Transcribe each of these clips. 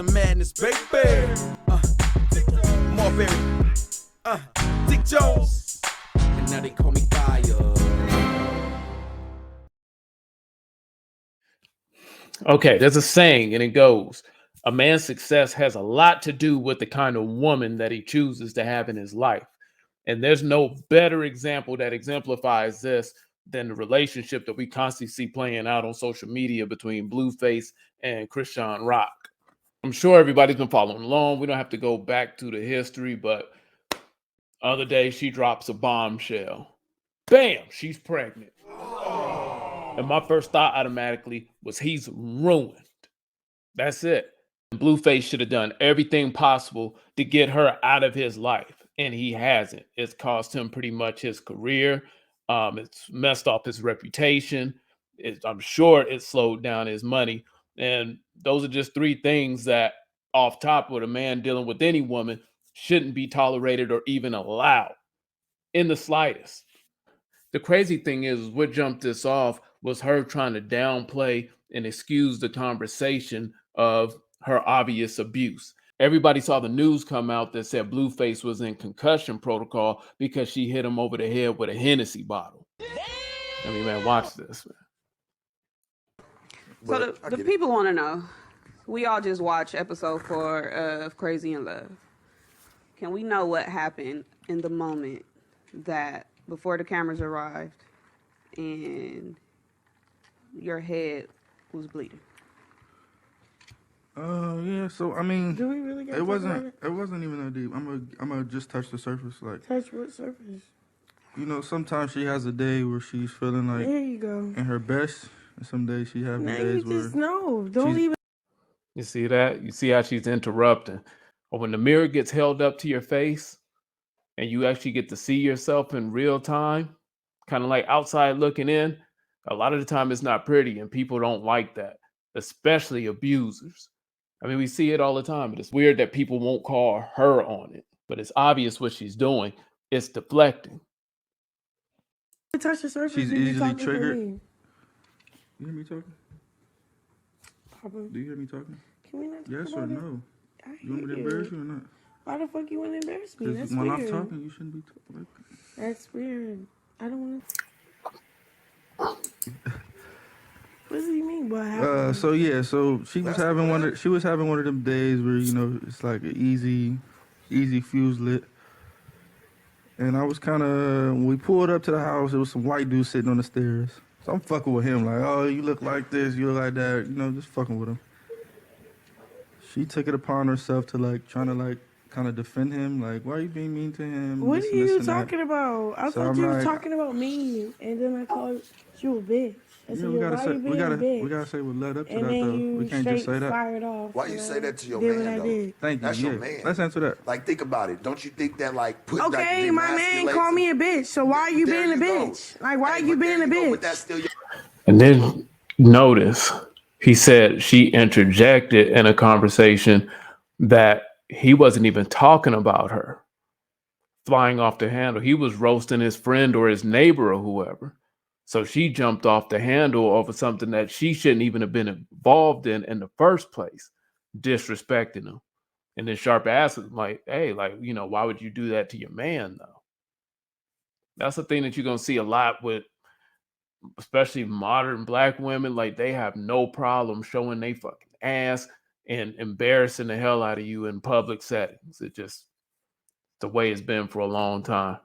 the madness, baby. Marbury, Dick Jones, and now they call me Fire. Okay, there's a saying, and it goes, a man's success has a lot to do with the kind of woman that he chooses to have in his life. And there's no better example that exemplifies this than the relationship that we constantly see playing out on social media between Blueface and Chrisean Rock. I'm sure everybody's been following along. We don't have to go back to the history, but other day she drops a bombshell. Bam, she's pregnant. And my first thought automatically was he's ruined. That's it. Blueface should have done everything possible to get her out of his life, and he hasn't. It's cost him pretty much his career. It's messed up his reputation. I'm sure it slowed down his money. And those are just three things that, off top with a man dealing with any woman, shouldn't be tolerated or even allowed in the slightest. The crazy thing is, what jumped this off was her trying to downplay and excuse the conversation of her obvious abuse. Everybody saw the news come out that said Blueface was in concussion protocol because she hit him over the head with a Hennessy bottle. I mean, man, watch this, man. So the people want to know, we all just watched episode 4 of Crazy in Love. Can we know what happened in the moment that before the cameras arrived and your head was bleeding? Yeah. So I mean, Do we really it wasn't even that deep. I'm gonna just touch the surface. Like, touch what surface? you know, sometimes she has a day where she's feeling like There you go. in her best, and some days she having Now days you just where know. Don't she's- even. You see that? You see how she's interrupting. Or when the mirror gets held up to your face and you actually get to see yourself in real time, kind of like outside looking in, a lot of the time it's not pretty and people don't like that, especially abusers. I mean, we see it all the time. It's weird that people won't call her on it, but it's obvious what she's doing. It's deflecting. Touch the surface. She's and you easily talking for triggered. me. You hear me talking? Papa, Do you hear me talking? can we not talk Yes or about it? no? I You want me to hate embarrass you or not? Why the fuck you want to embarrass me? Because That's when weird. I'm talking, you shouldn't be talking. That's weird. I don't want to. What does he mean? What happened? So yeah, so she was having one of them days where, you know, it's like an easy fuse lit. And I was kind of, when we pulled up to the house, there was some white dude sitting on the stairs. So I'm fucking with him, like, oh, you look like this, you look like that, you know, just fucking with him. She took it upon herself to, like, trying to, like, kind of defend him, like, why are you being mean to him? What This are and this you and that. talking about? I So thought I'm you were like- talking about me, and then I called you a bitch. I said, Yeah, we why gotta say, you being a bitch? we gotta say what led up to and that, then though. you We can't straight just say that. fired off. Why you say that to your did man, what I though? did. Thank you. That's yeah. your man. Let's answer that. Like, think about it. Don't you think that, like, put Okay, like, my man called me a bitch, so why are you There being a you go. bitch? Like, why are Hey, you but there being a go, but bitch? that's still your And then notice he said she interjected in a conversation that he wasn't even talking about her, flying off the handle. He was roasting his friend or his neighbor or whoever. So she jumped off the handle over something that she shouldn't even have been involved in the first place, disrespecting him. And then Sharp asked him, like, hey, like, you know, why would you do that to your man, though? That's the thing that you're going to see a lot with, especially modern Black women. Like, they have no problem showing they fucking ass and embarrassing the hell out of you in public settings. It just, the way it's been for a long time.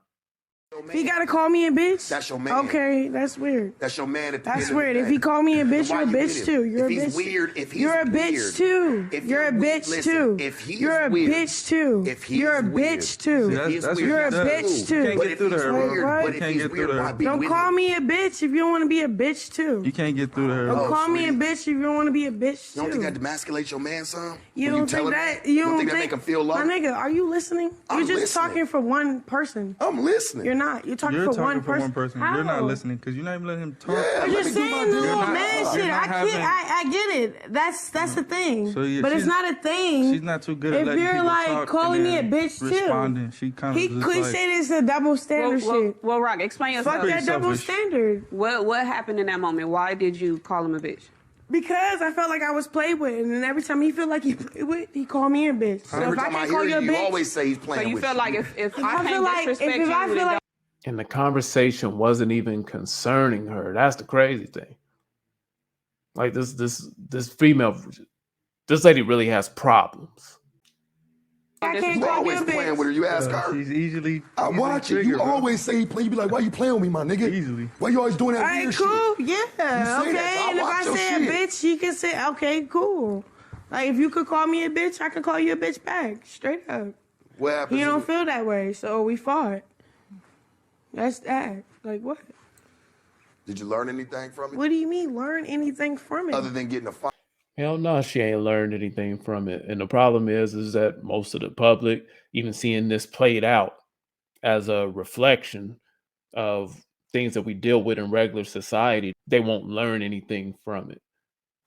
man. He gotta call me a bitch? That's your man. Okay, that's weird. That's your man at the That's end of the weird. If day. he called me a bitch, Why you're a you with bitch him? too. You're If a he's bitch. weird, if he's You're a weird, bitch too. if You're a you're bitch listen, too. if he's You're a weird, bitch too. if he's You're a weird, bitch too. if he's That's weird, You're a what she bitch does. too. You can't But get if through to he's her, weird, bro. What? but You if can't he's get through weird, to why her. be Don't with call him? me a bitch if you don't want to be a bitch too. You can't get through to her. Don't call me a sweetie. bitch if you don't want to be a bitch You don't think that too. demasculates your man, son? You When don't tell think him that? You don't think that make him feel My low? nigga, are you listening? I'm You're just listening. talking for one person. I'm listening. You're not. You're talking You're for talking one for person. one person. How? You're not listening because you're not even letting him talk. Yeah, I'm let just me do my saying the job. little You're man not- shit. you're not I get it. That's the thing. So, yeah, but it's she's- not a thing. She's not too good at If letting you're people like talk calling and me a then bitch too. responding. She kind of He just cliche like, is a double standard shit. Well, Rock, explain Fuck yourself. pretty that double selfish. standard. What happened in that moment? Why did you call him a bitch? Because I felt like I was played with, and then every time he feel like he played with, he called me a bitch. So Every if I time I can't hear call you a you, you bitch, always say he's So playing you with feel you. like if I I feel can't like disrespect if you, I feel then like And the conversation wasn't even concerning her. That's the crazy thing. Like this female, this lady really has problems. I can't You call you always a playing with her. bitch. You ask her. She's easily. I watch it. You triggered, bro. always say he play. You be like, why you playing with me, my nigga? Easily. Why you always doing that All right, weird cool. shit? Yeah, say that, okay. so I And if watch I your say a shit. bitch, he can say, okay, cool. Like if you could call me a bitch, I could call you a bitch back. Straight up. What happens? He if- don't feel that way, so we fought. That's that. Like what? Did you learn anything from it? What do you mean? Learn anything from it? Other than getting a fight? Hell no, she ain't learned anything from it. And the problem is that most of the public, even seeing this played out as a reflection of things that we deal with in regular society, they won't learn anything from it.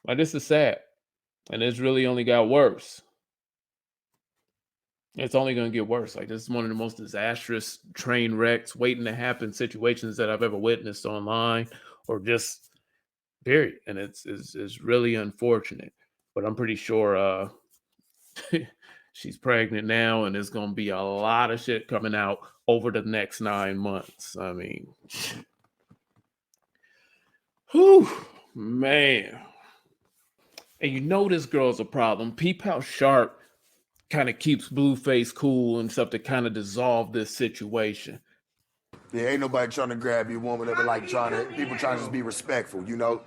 Like, this is sad. And it's really only got worse. It's only going to get worse. Like, this is one of the most disastrous train wrecks waiting to happen situations that I've ever witnessed online or just period. And it's really unfortunate. But I'm pretty sure she's pregnant now, and there's going to be a lot of shit coming out over the next 9 months. I mean, whew, man. And you know this girl's a problem. Peep how Sharp kind of keeps Blueface cool and stuff to kind of dissolve this situation. Yeah, ain't nobody trying to grab you, woman. Ever like people trying to just be respectful, you know.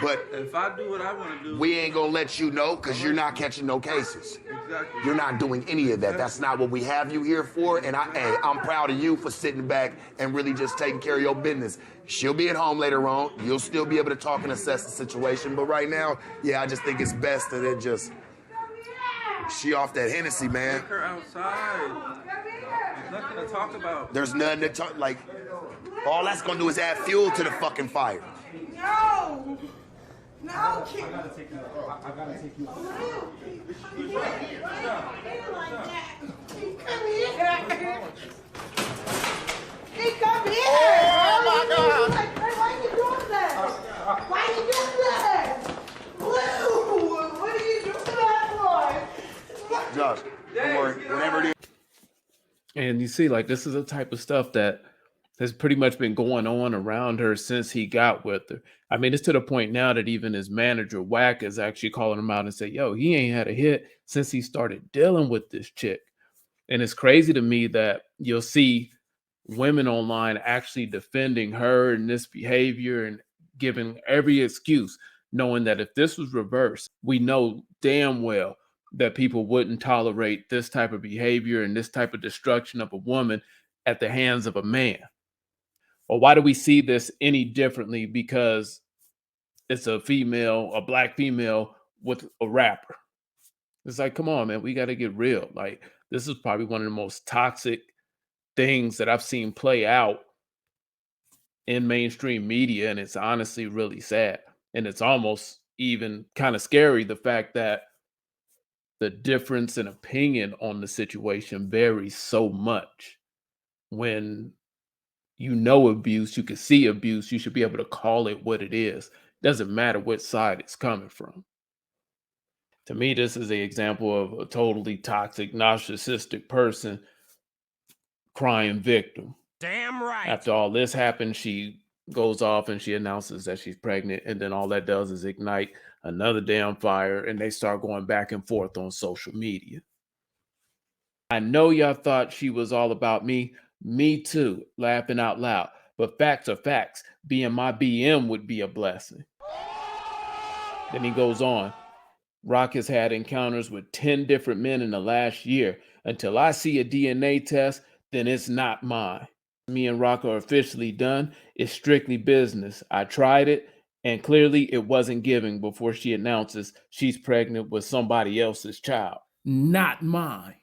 But If I do what I want to do, we ain't gonna let you know because you're not catching no cases. exactly. You're not doing any of that. That's not what we have you here for. And I'm proud of you for sitting back and really just taking care of your business. She'll be at home later on. You'll still be able to talk and assess the situation. But right now, yeah, I just think it's best that it just she off that Hennessy, man. Take her outside. There's nothing to talk about. There's nothing to talk like. All that's gonna do is add fuel to the fucking fire. No. No. I gotta take you. I gotta take you. Come here. He come here. Oh my God. Why are you doing that? Why are you doing that? Blue, what are you doing that for? Josh, don't worry. Whatever it is. And you see, like, this is the type of stuff that has pretty much been going on around her since he got with her. I mean, it's to the point now that even his manager, Wack, is actually calling him out and say, yo, he ain't had a hit since he started dealing with this chick. And it's crazy to me that you'll see women online actually defending her and this behavior and giving every excuse, knowing that if this was reversed, we know damn well that people wouldn't tolerate this type of behavior and this type of destruction of a woman at the hands of a man. Well, why do we see this any differently? Because it's a female, a black female with a rapper. It's like, come on, man, we got to get real. Like, this is probably one of the most toxic things that I've seen play out in mainstream media. And it's honestly really sad. And it's almost even kind of scary, the fact that the difference in opinion on the situation varies so much. When you know abuse, you can see abuse, you should be able to call it what it is. Doesn't matter what side it's coming from. To me, this is an example of a totally toxic, narcissistic person crying victim. Damn right. After all this happened, she goes off and she announces that she's pregnant, and then all that does is ignite another damn fire, and they start going back and forth on social media. I know y'all thought she was all about me. Me too, laughing out loud. But facts are facts. Being my BM would be a blessing. Then he goes on. Rock has had encounters with 10 different men in the last year. Until I see a DNA test, then it's not mine. Me and Rock are officially done. It's strictly business. I tried it, and clearly it wasn't giving before she announces she's pregnant with somebody else's child. Not mine.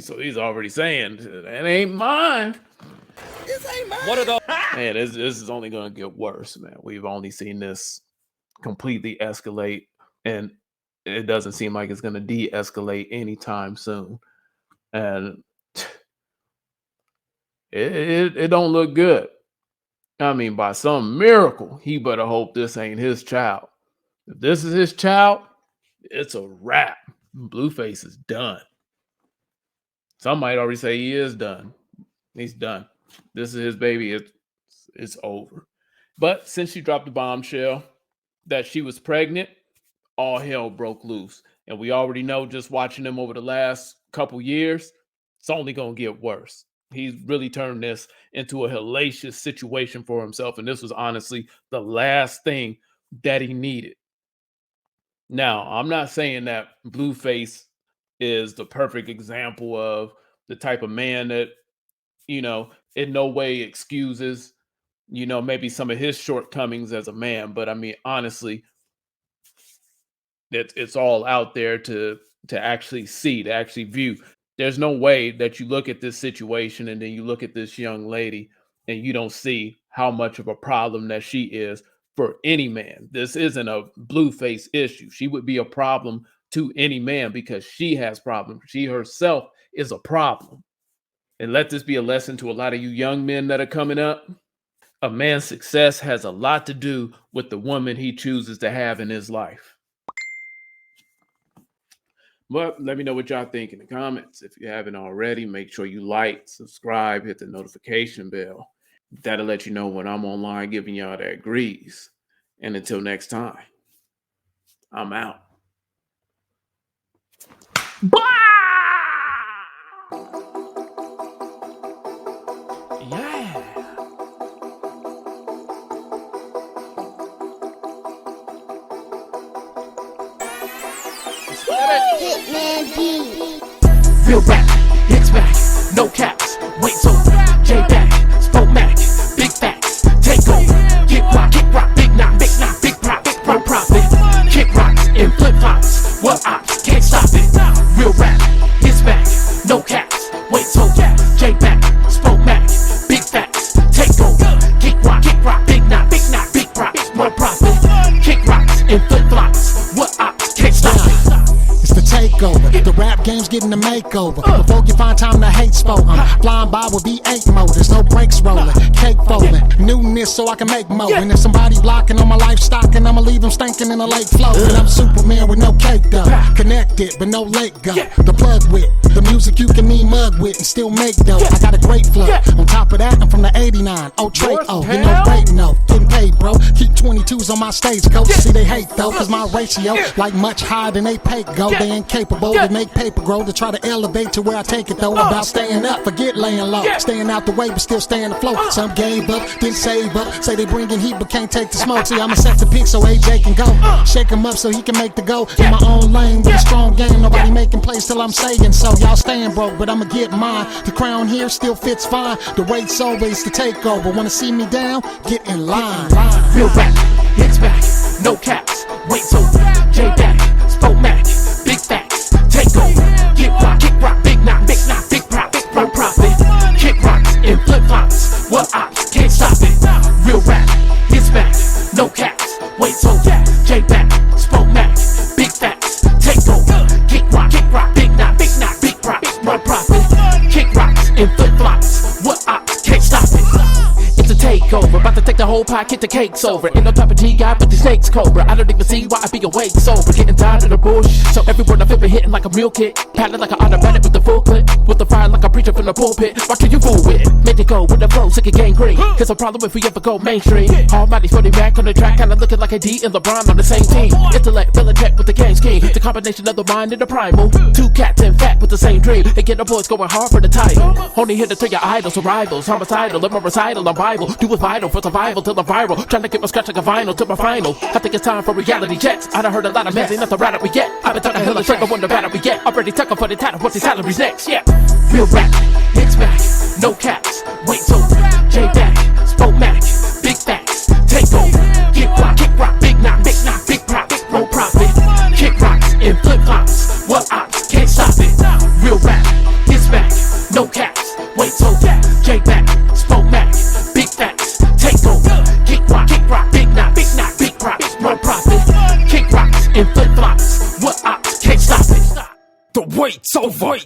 So he's already saying, that ain't mine. This ain't mine. What are those? Man, this is only going to get worse, man. We've only seen this completely escalate, and it doesn't seem like it's going to de-escalate anytime soon. And it don't look good. I mean, by some miracle, he better hope this ain't his child. If this is his child, it's a wrap. Blueface is done. Some might already say he is done. He's done. This is his baby. It's over. But since she dropped the bombshell that she was pregnant, all hell broke loose. And we already know, just watching him over the last couple years, it's only going to get worse. He's really turned this into a hellacious situation for himself. And this was honestly the last thing that he needed. Now, I'm not saying that Blueface is the perfect example of the type of man that, you know, in no way excuses, you know, maybe some of his shortcomings as a man. But I mean, honestly, it's all out there to actually see, to actually view. There's no way that you look at this situation and then you look at this young lady and you don't see how much of a problem that she is for any man. This isn't a Blueface issue. She would be a problem to any man because she has problems. She herself is a problem. And let this be a lesson to a lot of you young men that are coming up. A man's success has a lot to do with the woman he chooses to have in his life. But let me know what y'all think in the comments. If you haven't already, make sure you like, subscribe, hit the notification bell. That'll let you know when I'm online giving y'all that grease. And until next time, I'm out. Bye! Yeah. Real rap, hits back, no caps, waits over, J back, spoke Mac, big facts, take over, kick rock, big knock, big profit, kick rocks in flip flops, what ops, can't stop it. Real rap, hits back, no caps, waits over, J back, spoke Mac, big facts, take over, kick rock, big knock, big profit, kick rocks in flip flops, what ops, can't stop it. The takeover, the rap game's getting a makeover. Before you find time to hate spoke, flying by with V8 motors, no brakes rolling, cake folding, newness so I can make more. And if somebody blocking on my life stocking, I'ma leave them stinking in a lake floating. I'm Superman with no cake though, connected but no lake go. The plug with the music you can mean mug with and still make dough. I got a great flow. On top of that, I'm from the 89. Oh, Trey, oh, you know, great no, getting paid, bro. Keep 22s on my stage, coach. See they hate though, cause my ratio like much higher than they pay go. They ain't capable to make paper grow, to try to elevate to where I take it though. About staying up, forget laying low, staying out the way but still staying afloat. Some gave up, then save up, say they bringing heat but can't take the smoke. See, I'ma set the peak so AJ can go, shake him up so he can make the go. In my own lane with a strong game, nobody making plays till I'm saying so. Y'all staying broke, but I'ma get mine. The crown here still fits fine. The wait's over, it's the takeover. Wanna see me down? Get in line. Real rap, hits back, no caps, waits over, J back, spoke Mac, big facts, take over, kick rock, big knock, big profit, kick rocks in flip flops, what ops, can't stop it. Real rap, hits back, no caps, waits over, J back, spoke Mac, big facts, take over, kick rock, big knock, big profit, kick rocks in flip flops, what ops, can't stop it. It's a takeover, about to take the whole pie, get the cakes over. Ain't no type of G guy, but the snake's cobra. I don't even see why I be awake sober, getting tired of the bullshit. So every word I feel be hitting like a mule kick, paddling like an automatic with the full clip, with the fire like a preacher from the pulpit. What can you fool with? Make it go with the flow, sick of gangrene. It's a problem if we ever go mainstream. Almighty floating back on the track, kinda looking like a D and LeBron on the same team. Intellect, Belichick with the game scheme, the combination of the mind and the primal. Two cats in fact with the same dream, and get the boys going hard for the title. Only here to tell your idols, rivals, homicidal, in my recital, I'm Bible. Do what's vital for survival till I'm viral. Trying to get my scratch like a vinyl till my final. I think it's time for reality checks. I done heard a lot of mess, ain't nothing right that we get. I've been talking hella straight, but wonder better we get. Already tucking for the title, what's the salaries next? Yeah. Real rap, hits back, no caps, waits over, J back, spoke Mac, big facts, take over, kick rock, big knock, big profit, kick rocks in flip flops, what ops, can't stop it. Real rap, hits back, no caps, waits over, J back, spoke Mac, big facts, take over, kick rock, big knock, big profit, kick rocks in flip flops, what ops, can't stop it. The wait's over.